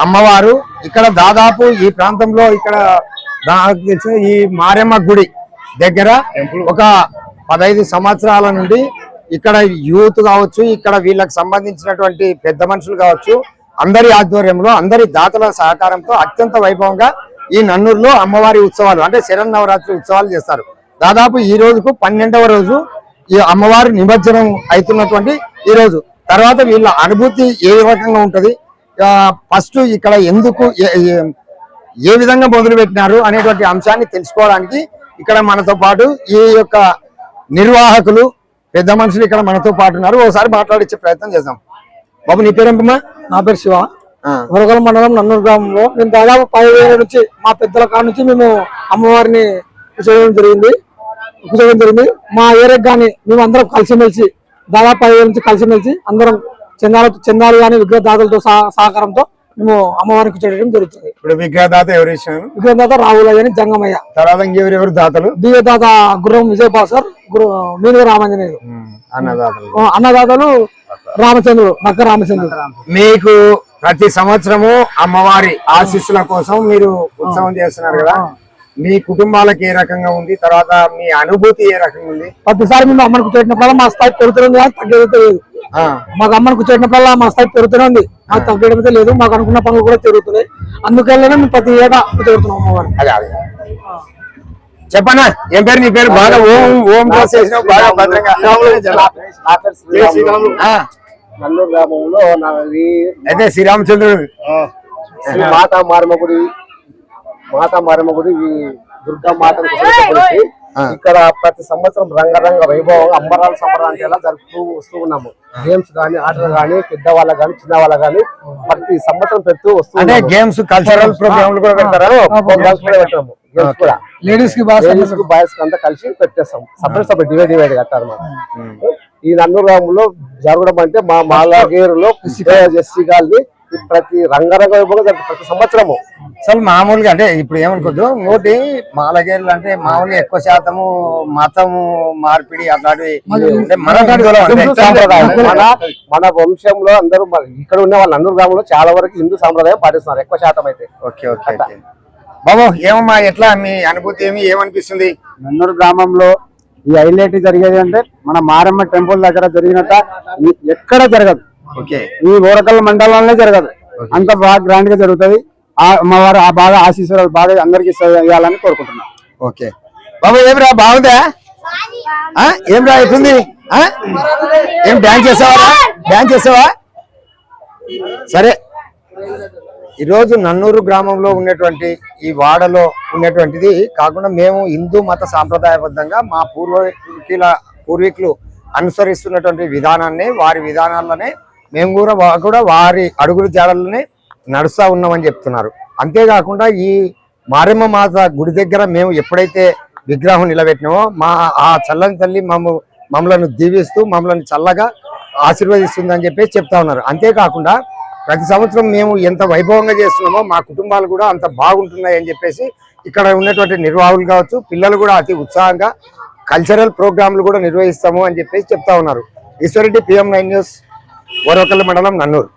అమ్మవారు ఇక్కడ దాదాపు ఈ ప్రాంతంలో ఇక్కడ ఈ మారెమ్మ గుడి దగ్గర ఒక 15 సంవత్సరాల నుండి ఇక్కడ యూత్ కావచ్చు, ఇక్కడ వీళ్ళకి సంబంధించినటువంటి పెద్ద మనుషులు కావచ్చు, అందరి ఆధ్వర్యంలో అందరి దాతల సహకారంతో అత్యంత వైభవంగా ఈ నన్నూరులో అమ్మవారి ఉత్సవాలు అంటే శరన్నవరాత్రి ఉత్సవాలు చేస్తారు. దాదాపు ఈ రోజుకు 12వ రోజు ఈ అమ్మవారి నిమజ్జనం అవుతున్నటువంటి ఈ రోజు. తర్వాత వీళ్ళ అనుభూతి ఏ రకంగా ఉంటది, ఫస్ట్ ఇక్కడ ఎందుకు ఏ విధంగా మొదలు పెట్టినారు అనేటువంటి అంశాన్ని తెలుసుకోవడానికి ఇక్కడ మనతో పాటు ఈ యొక్క నిర్వాహకులు పెద్ద మనుషులు ఇక్కడ మనతో పాటు ఉన్నారు. ఒకసారి మాట్లాడించే ప్రయత్నం చేద్దాం. బాబు నీ పేరేంటమ్మా? నా పేరు శివ. వరగల మండలం నన్నూరు గ్రామంలో మేము దాదాపు 10 ఏళ్ళ నుంచి మా పెద్దల కాడ నుంచి మేము అమ్మవారిని కూర్చోవడం జరిగింది. మా ఏరియాకి కానీ మేము అందరం కలిసిమెలిసి దాదాపు 10 ఏళ్ళ నుంచి కలిసిమెలిసి అందరం చందాలు కానీ విగ్రహదాతలతో సహకారంతో మేము అమ్మవారికి చేయడం జరుగుతుంది. ఇప్పుడు విగ్రహదాత ఎవరు ఇచ్చారు? విగ్రహదాత రావులయ్య అని జంగమయ్య. తర్వాత ఇంకెవరు దాతలు? దివ్యదాత గుర్రం విజయభాస్కర్, మీనుగ రామాంజనేయులు. అన్నదాతలు రామచంద్రుడు, నక్క రామచంద్రుడు. మీకు ప్రతి సంవత్సరము అమ్మవారి ఆశీస్సుల కోసం మీరు ఉత్సవం చేస్తున్నారు కదా, మీ కుటుంబాలకు ఏ రకంగా ఉంది, తర్వాత మీ అనుభూతి ఏ రకంగా ఉంది? ప్రతిసారి మేము అమ్మని కూర్చోబెట్టినప్పుడల్లా మా స్థాయి పెరుగుతుంది, తగ్గేదైతే లేదు. మాకు అమ్మని కూర్చోబెట్టినప్పుడల్లా మా స్థాయి పెరుగుతూనే ఉంది, మాకు తగ్గడం అయితే లేదు. మాకు అనుకున్న పనులు కూడా తిరుగుతున్నాయి. అందుకనే మేము ప్రతి ఏటా కూర్చోబెడుతున్నాం అమ్మవారిని. చెప్పనా, ఏం పేరు నీ పేరు? బాగా ఓం బాగా భద్రంగా. నల్లూరు గ్రామంలో అయితే శ్రీరామచంద్రుడు మాతా మారమ్మ గుడి దుర్గా మాతను ఇక్కడ ప్రతి సంవత్సరం రంగరంగ వైభవంగా అంబరాల సంబరాలు ఎలా జరుపుతూ వస్తూ ఉన్నాము. గేమ్స్ గానీ, ఆటలు గానీ, పెద్ద వాళ్ళ గానీ, చిన్న వాళ్ళ గానీ ప్రతి సంవత్సరం పెడుతూ వస్తూ అంటే గేమ్స్, కల్చరల్ ప్రోగ్రామ్లు కూడా పెడతారు. పెట్టాము. గేమ్స్ కూడా లేడీస్ కి బాయ్స్ కి అంతా కలిసి పెట్టేస్తాం. సపరేట్ డివైడ్ కట్టారు. ఈ నన్నూరు గ్రామంలో జరగడం అంటే మా మాలగేరులో జెస్సీ గారిని ప్రతి రంగరంగ వైభవంగా ప్రతి సంవత్సరము. అసలు మామూలుగా అంటే ఇప్పుడు ఏమనుకోద్దు, ఇంకోటి మాలగేరులు అంటే మామూలుగా ఎక్కువ శాతము మతము మార్పిడి అట్లాంటివి సాంప్రదాయం. మన వంశంలో అందరూ ఇక్కడ ఉన్న వాళ్ళు నన్నూరు గ్రామంలో చాలా వరకు హిందూ సాంప్రదాయం పాటిస్తున్నారు ఎక్కువ శాతం అయితే. ఓకే ఓకే బాబు, ఏమమ్మా ఎట్లా మీ అనుభూతి ఏమనిపిస్తుంది? నన్నూరు గ్రామంలో ఈ హైలైట్ జరిగేది అంటే మన మారమ్మ టెంపుల్ దగ్గర జరిగినట్ట ఎక్కడ జరగదు. ఈ ఓరకల్ మండలంలో జరగదు. అంత బాగా గ్రాండ్ గా జరుగుతుంది. అమ్మవారు బాగా ఆశీస్సులు బాగా అందరికి ఇవ్వాలని కోరుకుంటున్నాం. ఓకే బాబు, ఏమిరా బాగుందా? ఏమిరా ఎట్లుంది? ఏం డాన్స్ చేసావా? సరే, ఈరోజు నన్నూరు గ్రామంలో ఉన్నటువంటి ఈ వాడలో ఉన్నటువంటిది కాకుండా మేము హిందూ మత సాంప్రదాయబద్ధంగా మా పూర్వీకులు అనుసరిస్తున్నటువంటి విధానాన్ని, వారి విధానాల్లోనే మేము కూడా వారి అడుగుల జాడల్లోనే నడుస్తూ ఉన్నామని చెప్తున్నారు. అంతేకాకుండా ఈ మారెమ్మ మాత గుడి దగ్గర మేము ఎప్పుడైతే విగ్రహం నిలబెట్టినామో ఆ చల్లని తల్లి మమ్మల్ని దీవిస్తూ మమ్మల్ని చల్లగా ఆశీర్వదిస్తుందని చెప్పేసి చెప్తా ఉన్నారు. అంతేకాకుండా ప్రతి సంవత్సరం మేము ఎంత వైభవంగా చేస్తున్నామో మా కుటుంబాలు కూడా అంత బాగుంటున్నాయి అని చెప్పేసి ఇక్కడ ఉన్నటువంటి నిర్వాహకులు కావచ్చు, పిల్లలు కూడా అతి ఉత్సాహంగా కల్చరల్ ప్రోగ్రాంలు కూడా నిర్వహిస్తాము అని చెప్పేసి చెప్తా ఉన్నారు. ఈశ్వరెడ్డి, PM9 న్యూస్, ఓరవకల్ మండలం, నన్నూరు.